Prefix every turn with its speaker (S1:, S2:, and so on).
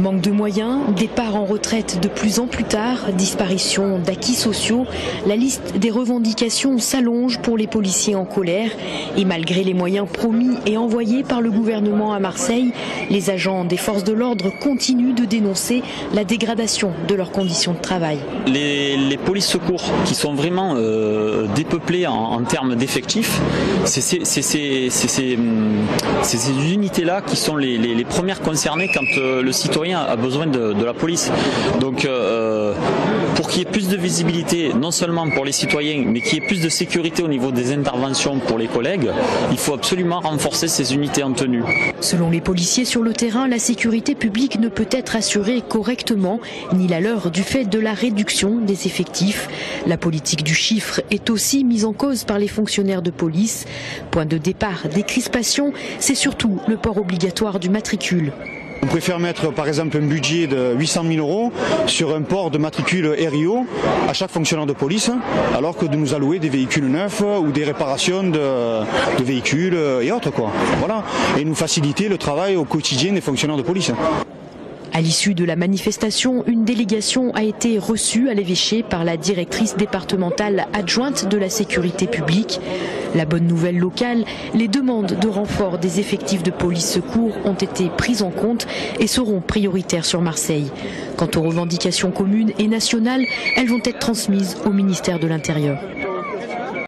S1: Manque de moyens, départ en retraite de plus en plus tard, disparition d'acquis sociaux, la liste des revendications s'allonge pour les policiers en colère. Et malgré les moyens promis et envoyés par le gouvernement à Marseille, les agents des forces de l'ordre continuent de dénoncer la dégradation de leurs conditions de travail.
S2: Les polices secours qui sont vraiment dépeuplées en termes d'effectifs, c'est ces unités-là qui sont les premières concernées quand le citoyen a besoin de la police. Donc pour qu'il y ait plus de visibilité, non seulement pour les citoyens, mais qu'il y ait plus de sécurité au niveau des interventions pour les collègues, il faut absolument renforcer ces unités en tenue.
S1: Selon les policiers sur le terrain, la sécurité publique ne peut être assurée correctement, ni la leur du fait de la réduction des effectifs. La politique du chiffre est aussi mise en cause par les fonctionnaires de police. Point de départ des crispations, c'est surtout le port obligatoire du matricule.
S3: On préfère mettre par exemple un budget de 800 000 € sur un port de matricule RIO à chaque fonctionnaire de police, alors que de nous allouer des véhicules neufs ou des réparations de véhicules et autres, quoi. Voilà. Et nous faciliter le travail au quotidien des fonctionnaires de police.
S1: À l'issue de la manifestation, une délégation a été reçue à l'évêché par la directrice départementale adjointe de la sécurité publique. La bonne nouvelle locale, les demandes de renfort des effectifs de police secours ont été prises en compte et seront prioritaires sur Marseille. Quant aux revendications communes et nationales, elles vont être transmises au ministère de l'Intérieur.